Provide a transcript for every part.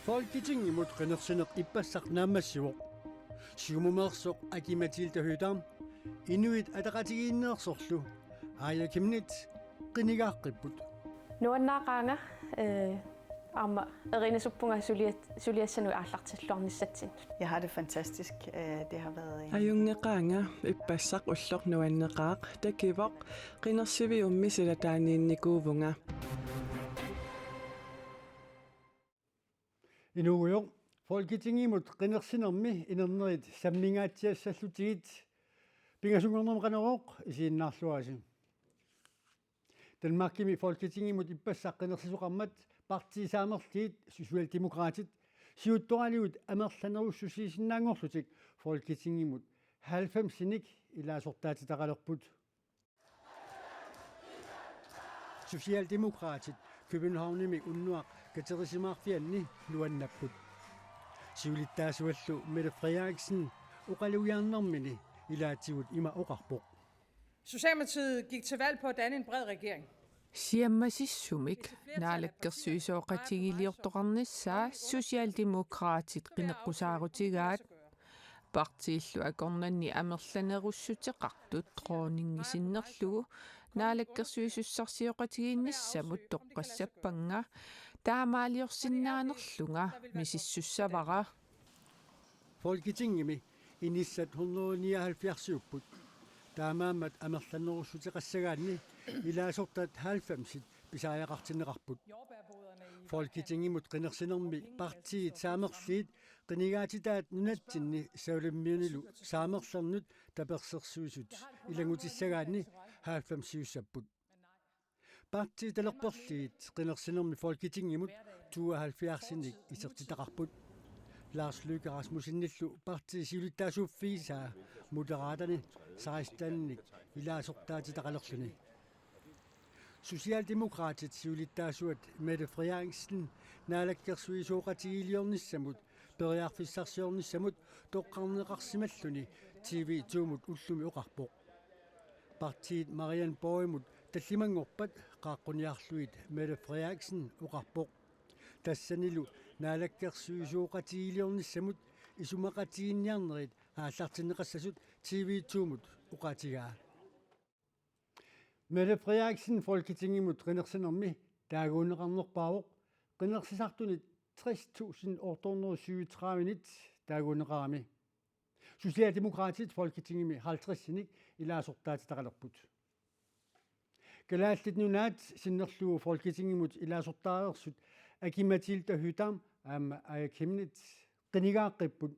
Folketingimut qinnersineq ippassaq naammassivoq siumumersoq akimatiltahutam inuit ataqatigiinneersorlu aayakimnit qinigaaqqipput nuannaaqaanga arma erinasuppunga suliassanui aallartilluarnissatsin. Jeg har det fantastisk. Det har været en ajungeqaanga ippassaq ullor nuanneqaaq takivoq qinnersiviummi silataaniinnikuuvunga inuujoq Folketingimut qinnersinermi inernerit sammingaatiassallutigit pingasungornerm qaneroq isiinnaarluasi Danmarkimi Folketingimut ippassaq qinnerlisuqarmat partisaamerliit Socialdemokratit siuttoraliut amerlanerussusiisinnaangorlutik Folketingimut 90-sinik ilaasortaatitaqalerput Socialdemokratit Københavnimi unnuaq katerisimaarfianni nuannapput siulittaasuallu Mette Frederiksen uqalujarnermini ilaatigut ima oqarpoq Socialdemokratiet gik til valg på at danne en bred regering. Siammasissumik naalakkersuisooqatigiliortoqarnissaa Socialdemokratit qineqqusaaruutigaat partiillu akornanni amerlanerussutеqartut troningisinnerlugu naalakkersuisussarsioqatigiinnissamut toqqassappanга taamaaliorsinnaanerlunga misissussavara Folketingimi inissat 179 taamaammat amerlanerussutiqassagaanni ilaasortat 90 pisaajaqartineqarput Folketingimut qinersinermi partiit saamerliit qinigaatitaat nunatsinni saulimmiunilu saamerlernut tapersersuisut ilangutissagaanni 90 siussapput partiit talerperliit qinersinermi Folketingimut 72-sinik isertitaqarput Lars Løkke Rasmussinnillu parti siulittaasuuffiisaa Moderaterne 16-nik ilaasortaatitaqalerluni Socialdemokratit siulittaasuat Mette Frederiksen naalakkersuisooqatigiliornissamut periarfissarsiornissamut toqqarneqarsimalluni TV2-mut ullumi oqarpoq partiit Marianne Borgimut tallimangorpat qaaqquniarluit Mette Frederiksen oqarpoq тассанилу наалаккерсуисууqatigiiliornissamut isumaqatiginniarnerit ааллартинеқассасут TV2-мут уqatigaa Mette Frederiksen Folketingimut qinersinermi taaguuneqarnerpaavoq qinersisartunit 60.837 taaguuneqarami Socialdemokratit Folketingimi 50-sinik ilaasortaatitaqalerput Kalaallit nunaat sinnerlugu Folketingimut ilaasortaarersut akimatiltahutam aama ayakimnit qinigaaqqipput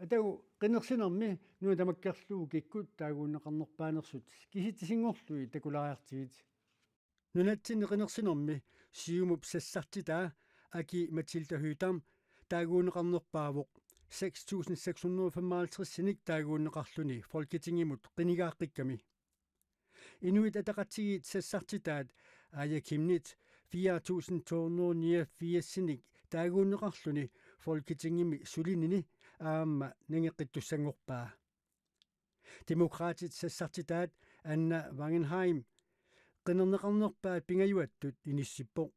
atagu qinersinermi nuu tamakkerlugu kikkut taaguuneqarnerpaanersut kisittisingorlui takulariartigit nunatsinni qinersinermi siumup sassartitaa akimatiltahutam taaguuneqarnerpaavoq 6.655 taaguuneqarluni Folketingimut qinigaaqqikkami Inuit ataqatigiit sassartitaat ayakimnit 4.289 taaguuneqarluni Folketingimi sulinini aamma nangeqqittussangorpaa Demokratit sassartitaat Anna Wangenheim qinerneqarnerpaat pingajuattut inissippoq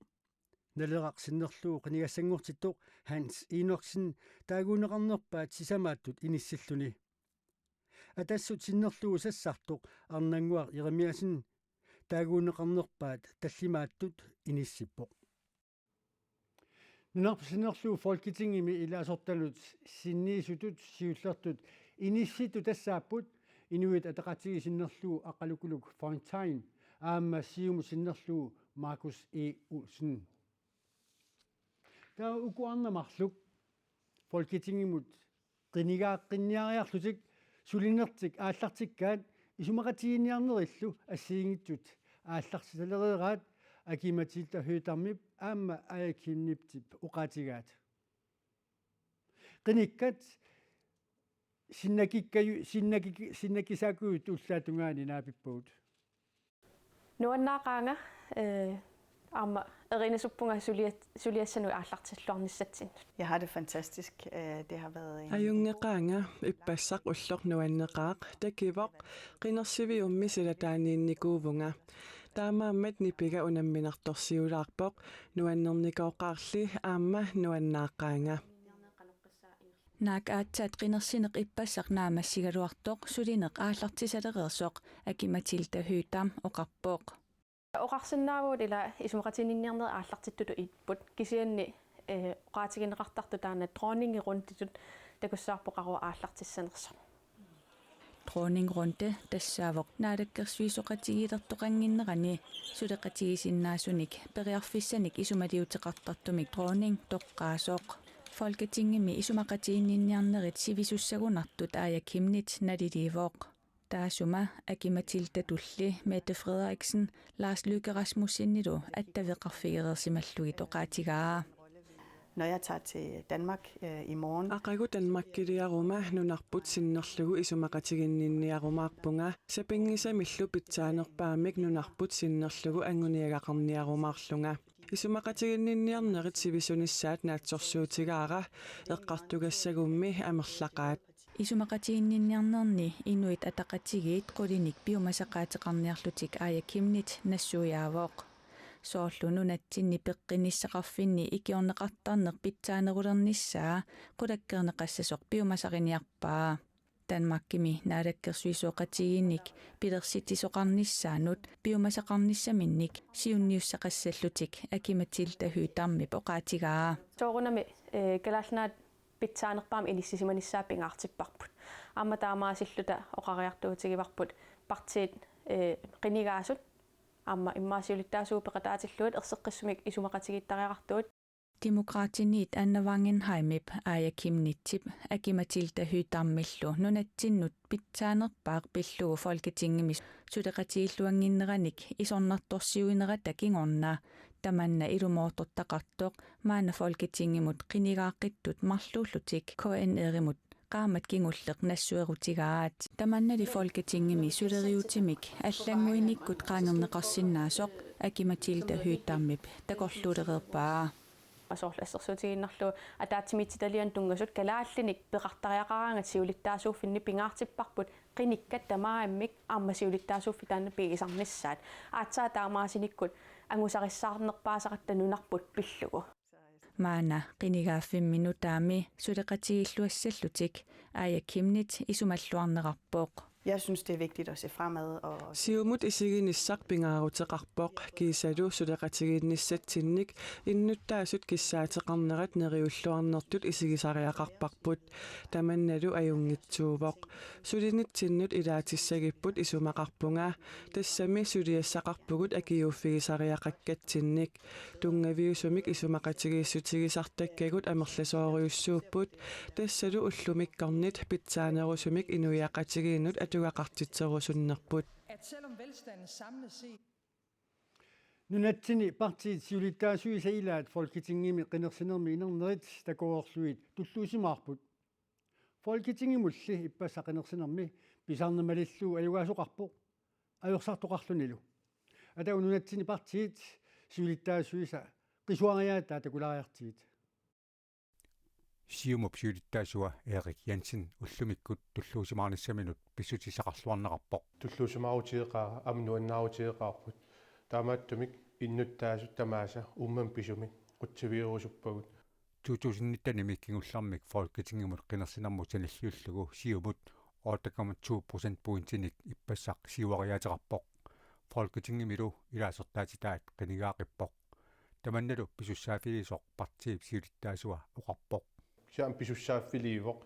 naleraqsinnerluu qinigassangortittoq Hans Enoksen taaguuneqarnerpaat sisamaattut inissilluni Atassut sinnerlugu sassartoq arnanguaq Jeremiasen taaguuneqarnerpaat tallimaattut inissippoq Nunarpsinnerlugu Folketingimi ilaasortalut sinniisutut siullertut inissitu tassaapput inuit ataqatigisinnerlugu aqalukuluk Fontaine aamma siumu sinnerlugu Markus E. Olsen taa ukuarnamarluk Folketingimut qinigaaqqinnniariarlutik sulinertik aallartikkaat isumaqatiginniarnerillu assiingittut aallarsitalerieraat akimatiltahuutarmip aamma ayakinniptip uqatigaat qinikkat sinnakisaakuut ullaatungaani naapippuut Nuannaaqaanga arma erinasuppunga suliassanui aallartilluarnissatsin. Jeg har det fantastisk. Det har været en ajungeqaanga ippassaq ullor nuanneqaaq takivoq qinersiviummi silataaniinnikuuvunga таамааммат нипига унамминарторсиулаарпоқ нуаннерникооқарли аама нуаннааққаанга наак аатсаат qinерсинеқ иппассақ наамассигалуартоқ сулинеқ ааллартисалереерсоқ акиматилта хüüтаам оқарпоқ оқарсиннаавуут ила исумақатининниарнер ааллартиттуту иппут кисианни оқаатигинеқартарту таана дроннингерундитут такуссаарпоқару ааллартиссанерсо дроннингрунде тассаавоқ наалаккерсуисоқатигилертоқангиннерани сулеқатигисиннаасуник периарфиссаник исумалиутеқартартумик дроннинг тоққаасоқ Folketingimi isumaqatiinninniarnerit sivisussagунартут Aaja Kimnit naliliivoq taasuma akimatilta tulli Mette Frederiksen Lars Løkke Rasmussinnilu attaveqarfigereersimallugi toqaatigaa Når jeg tager til Danmark i morgen, Aqagu Danmarkiliaruma nunarput sinnerlugu isumaqatiginninniarumaarpunga sapingisamillu pitsaanerpaamik nunarput sinnerlugu anguniagaqarniarumaarlunga исумақатигиннинниарнерит сивисунissaat наатсорсуутигаара эққартугассагумми амерлақаат исумақатигиннинниарнерни инуит атақатигиит қулиник биумасақаатеқарниарлутик Aaja Kimnit нассуяавоқ соорлуну натсинни пеққиниссақарфинни икиорнеқартарнеқ питсаанерулерниссаа қулаккернеқассасоқ биумасақиниарпаа Danmarkimi naalakkersuisoqatigiinnik pilersittisoqarnissaanut biumasaqarnissaminnik siunniussaqassallutik akimatilta hyytarmi poqaatigaa soorunami kalaalnaat pitsaanerpaam inissisimaniссааппингаартиппарпут аама таамаасиллута оқариартуутигиварпут партиит qinigaasut аама иммаасиулиттаасуу пеқатаатиллуут ерсеққиссумик исумақатигиттариақартуут Demokratiniit Anna-Wangenheimip Aaja Kimnittip akimatilta hyytarmillu nunattinnut pitsaanerpaaq pillugu Folketingimi suleqatiilluanginneranik isornartorsiuinerata kingorna tamanna ilumoortortaqartoq maana Folketingimut qinigaaqqittut marluullutik KN-erimut qaamat kingulleq nassuerutigaat tamannali Folketingimi suleriutimik аллангуиниккут qaangerneqarsinnaasoq akimatilta hyytarmip takorluulereerpaa асоорлассерсуутигиннарлу атаатсимитситалиан тунгасут калааллиник пеқартариақараангат сиулиттаасууффинни пингаартиппарпут қиниккат тамааммик ааммасиулиттаасууффи таана пигисарниссаат аатсаа таамаасиниккут ангусариссаарнерпаасақатта нунарпут пиллугу маана qinigaaffimмину таами сулеқатигиллуассаллутик Aaja Kimnit исумаллуарнеқарпоқ jeg synes, det er vigtigt at se fremad. Siumut isiginissaq pingaaruteqarpoq kiisalu suleqatiginnissatsinnik innuttaasut kissaateqarnerat neriulluarnertut isigisariaqarparput tamannalu ajungitsuuvoq sulinittinnut ilaatissagiput isumaqarpunga tassami suliassaqarpugut akiuuffigisariaqakkatsinnik tungaviusumik isumaqatigiissutigisartakkagut amerlasooriussuupput tassalu ullumikkarnit pitsaanerusumik inuiaqatigiinnut atuaqartitserusunnerput At selvom velstanden samlet set Nunatsini partiit siulittaasuisa ilaat Folketingimi qinersinermi inernerit takuorluit tulluusimaarput Folketingimulli ippassaqqinersinermi pisarnemalilluu ajugaasuqarpo ajorsaartoqarlunilu atau nunatsini partiit siulittaasuisa qisuariaata takulariartiit Siumup siulittaasua Erik Jensen ullumikkut tulluusimaarnissaminut pissutisaqarluarneqarpoq tulluusimaarutiiqaa amnuannaarutiiqaarput taamaattumik innuttaasut tamaasa umman pisumik qutsiviirusuppagut 2019 kingullarmik Folketingimut qinersinermut sanilliullugu siumut 8,2% pointinik ippassaq siuariaateqarpoq Folketingimilu ilaasertaatitaat qinigaaqippoq tamannalu pisussaafilisoq partiip siulittaasua uqarpoq siam pisussaafiliivoq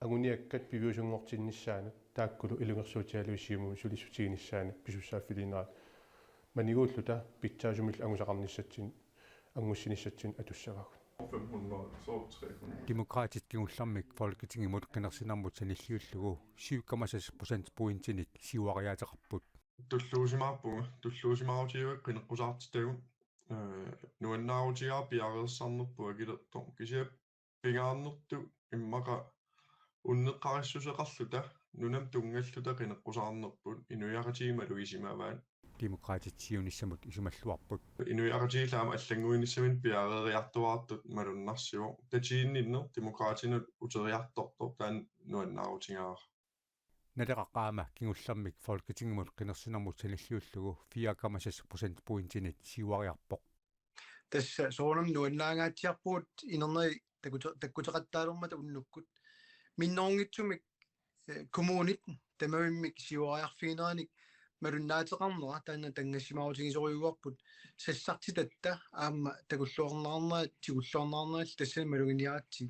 aguniakkat piviusungortinnissaanut taakkulu ilungersuutialuissiumu sulisutiginissaanut pisussaafiliinaat maniguulluta pitsaasumil angusaqarnissatsin angussinisatsin atussavagut 500 demokratisk kingullarmik Folketingimut qinersinermut sanilliullugu 7,6% pointinik siuariaateqarput tulluusimaarutiiva qineqqusaartitagun nuannaaruutigaa piareersaarnerpu akilertor kisiap pingaarnertu immaqa unneqqarissuseqarluta nunam tungalluta qineqqusaarnerput inuiaqatigimalu isimavaan demokratisk siunissamut isumalluarput inuiaqatigilaama аллангуинissamin piareeriartuaartut malunnarsivo tachiinninner demokratinut uteriartortor taan nuannaaruutigaara Naderaqaama kingullermik Folketingemut qinersinarmut sanilliullugu 4,6% pointinit siuariarpoq. Tässä soonam nuannaangaatiarpuut inerneri takkuteqattaalormata unnukkut minnoorngitsumik kommunit tamavimmik siuariarfiineraanik malunnaatеqarnera taanna tangassimaarutigisoriuarput sassartitatta aamma takulluornaarnera tigullornaarnerall tassani maluginiaatsi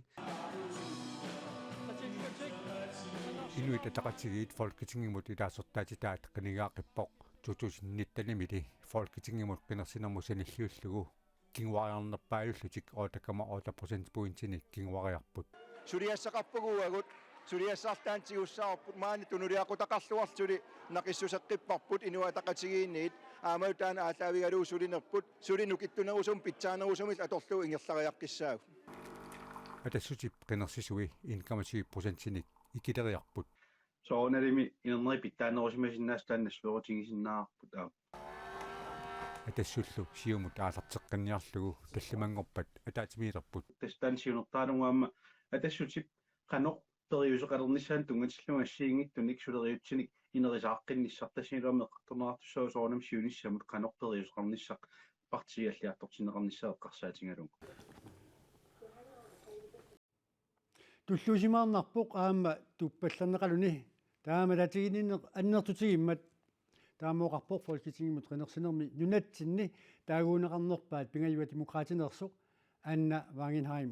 Inuit ataqatigiit Folketingemut ilaasortaatitaat qinigaaqippoq 2019 Folketingemut qinersinarmu sanilliullugu kinguariarnerpaajullutik 8,8% pointinik kinguariarput. Suliassaqarpuguagut suliassartaantigussaarput maani tunuliaqutaqarluarluli naqissuseqqipparput inuataqatigiinniit aamautaan aalaavigaluu sulinerput sulinukittunerusum pitsaanerusumil atorluu ingerlariaqqissaagu. Atassutip qinersisui 1,7%nik ikileriarput. Soonalimi inerneri pittaanerusimasinnaas taannasluorutigisinnaarput aa. Atassullu siumut aalarteqqinniarlugu tallimangorpat ataatimiilerput. Tastaan siunertaalugaamma atassutip qanoq periuseqalernissaan tungatillunga assiingittunik suleriutsinik inerisaaqqinnissartassiluarme eqqartornaartussau soonam siunissamut qanoq periuseqarnissaq partialliartortineqarnissaa eqqarsaatingalungu. Tulluusimaarnarpoq aamma tuppallerneqaluni taama latigininne annertutigimmat taamooqarpoq Folketingemut qinersinermi nunatsinni taaguuneqarnerpaat pingayua demokraatinersuq Anna Wangenheim.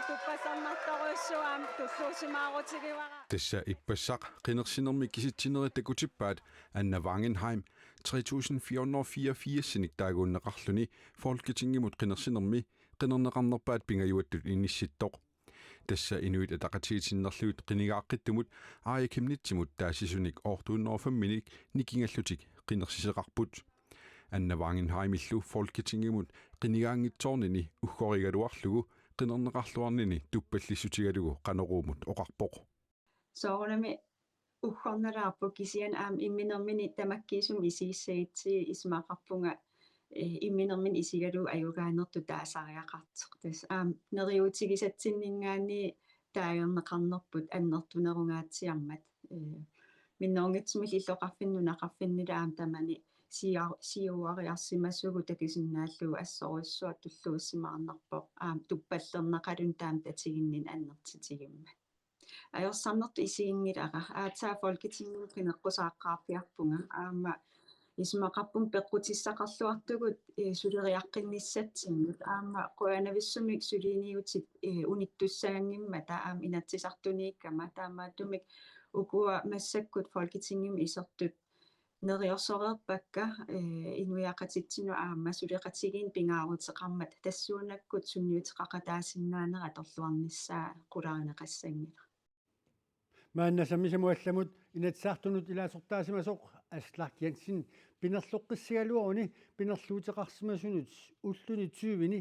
Tuppasarnartoruussuaam tulluusimaarutigivara. Tässä ippassaq qinersinermi kisitsineri takutippaat Anna Wangenheim 3484 taaguunneqarluni Folketingemut qinersinermi qinerneqarnerpaat pingajuattut inissittoq. Tässä inuit ataqatigitinnerluut qinigaaqittumut aajakimnitsimut taasisunik ortuunnerfamminik nikingallutik qinersiseqarput. Anna Wangenheimillu Folketingemut qinigaangitsoornini uggorigaluarlugu qinerneqarluarnini tuppallissutigalugu qaneruumut oqarpoq. Soonami uggornalaarpu kisian imminermini tamakkiisum isiissaiitsi ismaaqarpunga imminermin isigalu ayugaanertu taasariaqarteq tas neriutigisatsinningaani taagerneqarnerput annertunerungaatsiarmat minnoorngitsimil illoqarfinnunaqarfinnila tamani siuariarsimassugu takisinnaallugu assoruissuat tulluussimaarnerpoq tuppallerneqalun taam tatiginnin annertitigimma ajorsaarnertu isiingilaqa aatsaa Folketingemut qineqqusaaqqaarpiarpunga aamma ismaqarpun peqqutissaqarluartugut suleriaqqinnissatsinnut aamma qoyanavissumik suliiniutit unittussaangimma taam inatsisartuniikkama taamaatumik ukua massakkut Folketingem isertut neriorsoreerpakka inuiaqatitsinu aamma suleqatigiin pingaaruteqarmat tassuunakkut sunniutiqaqataasinnaanera atorluarnissaa qularineqassangila maanna samisamuallamut inatsaartunut ilaasortaasimasoq Aslak Jensen pinerluqqissigaluaruni pinerluuteqarsimasunut ulluni tyyvini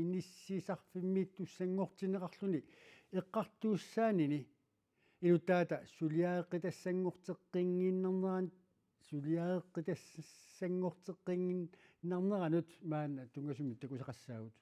inissiisarfimmiittussanngortineqarluni eqqartuussaanini inuttaata suliaaqitassangorteqqinginnerneranut maanna tungasumit takusaqassaagut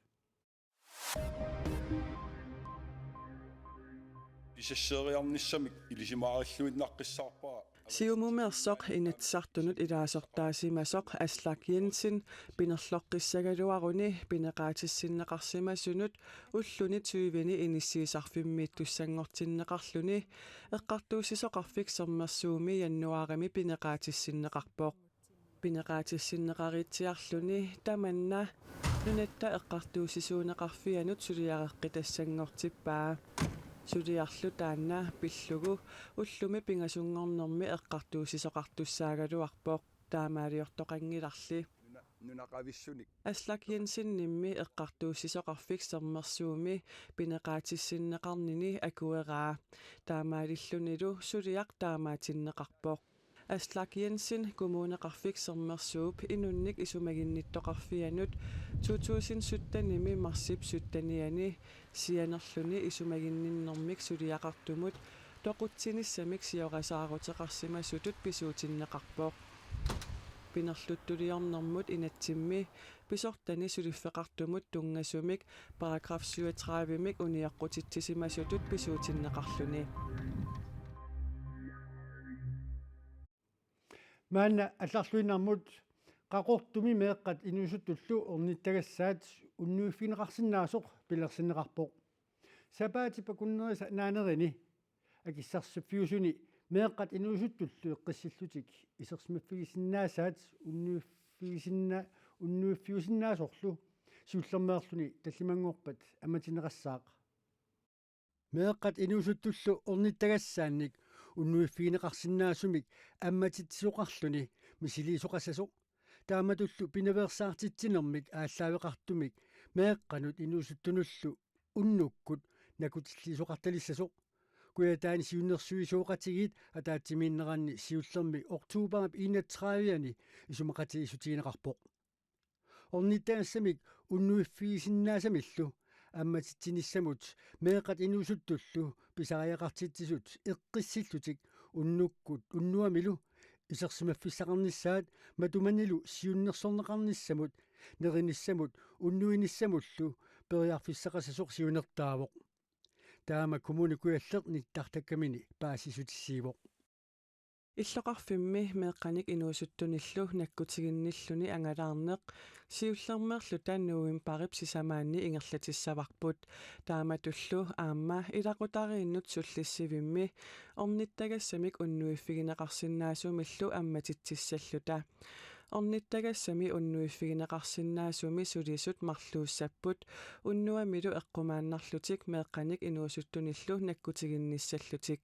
Isesseriarnissamik ilisimaaralluitnaqqissarpaa Siumumersoq inatsartunut ilaasortaasimasoq Aslak Jensen pinerloqqissagaluaruni pineqaatissinneqarsimasunut ulluni tyyvini inissiisarfimmiittussanngortinneqarluni eqqartuusisoqarfik sermersuumi jannuarimi pineqaatissinneqarpoq pineqaatissinneqaritsiarluni tamanna nunatta eqqartuusisuuneqarfianut suliareqqitassangortippaa suliarlu taanna pillugu ullumi pingasungornermi eqqartuusisoqartussaagaluarpoq taamaaliortoqangilarli nunaqavissunik Aslak Jensen nimmi eqqartuusisoqarfik sermersuumi pineqaatissinneqarnini akueraa taamaalillunilu suliaq taamaatinneqarpoq Aslak Jensen kommuneqarfik sermersuup inunnik isumaginnittoqarfianut 2017 marsip suttaniani sianerluni isumaginninnermik suliaqartumut toqutsinnissamik siorasaaruteqarsimasutut pisuutinneqarpoq pinerluttuliornermut inatsimmi pisortani suliffeqartumut tungasumik paragraf 37-mik uniaqqutittisimasutut pisuutinneqarluni. Maanna алларлуинармут qaqortumi meeqqat inusutullu ornittagassaat unnuuffineqarsinnaasuq pilersinneqarpoq sapaatipa kunnerisa naanerini akissarsufiusuni meeqqat inusutullu eqqissillutik isersmaffigisinnaassaat unnuuffiusinnaasorlu siullermeerluni tallimanguorpat amatineqassaaq meeqqat inusutullu ornittagassaannik unnuiffiineqarsinnaasumik ammatitsuqarluni misiliisuqassasu taamatullu pineversaartitsinermik ааllaавеқартумик meeqqanut inusuttunullu unnukkut nakutilliisuqartalissasu kuyataani siunnersuisuuqatigit ataatimiinneranni siullermi oktuuparap 31-ani isumaqati isutiineqarpoq ornittagassamik unnuiffiisinnaasамиллу амматитсинissamут meeqqat inusuttullu pisariaqartitsisut eqqissillutik unnukкут unnuamilu isersimaffissaqarnissaat matumanilu siunnersorneqarnissamut nerinissamut unnuinissamullu periarfissaqasasuq siunertaavoq taama kommuni kualleq nittartakkamini paasisutissiivoq иллоқарфимми меэққаник инуусуттуниллу наккутигинниллуни ангалаарнеқ сиуллермерлу тааннууим парип сисамаанни ингерлатиссаварпут тааматуллу аама илақутарииннут суллиссивимми орниттагассамик уннуиффигинеқарсинаасумиллу амматитсиссаллута орниттагассами уннуиффигинеқарсинаасуми сулисут марлууссаппут уннуамилу эққумааннарлутик меэққаник инуусуттуниллу наккутигинниссаллутик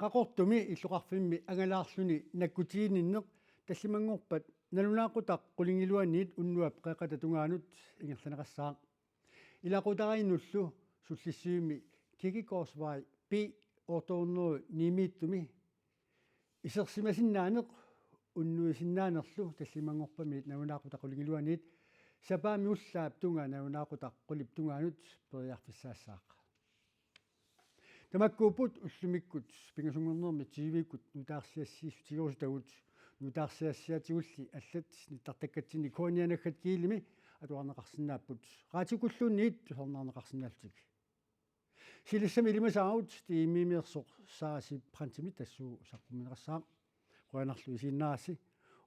qaqortumi illuqarfimmi angalaarluni nakkutiininneq tallimangorpat nalunaaqutaq qulingiluanniit unnuap qeqata tungaanut ingerlaneqassaaq ilaqutariinnullu sullissiimi kikikorsvai pi ortoorneru niimiittumi isersimasinaaneq unnuisinnaanerlu tallimangorpamiit nalunaaqutaq qulingiluanniit sapaami ullaap tunga nalunaaqutaq qulip tungaanut periarfissaassaaq tamakkuuput ullumikkut pingasungornermi tiiviikkut nutaarsiassiissutigorsutagut nutaarsiassiatigulli аллат нитартаккатсини конианаггат киилими атуарнеқарсинааппут раатикуллуунниит сорнаарнеқарсинаалтик силиссами илимасааут тииммиимиерсоқ сааси прантими тассуу саққуминеқассаа қуанарлу исиннааси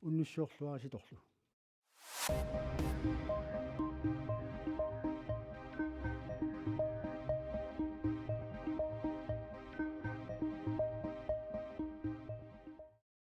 уннуссуорлуаси торлу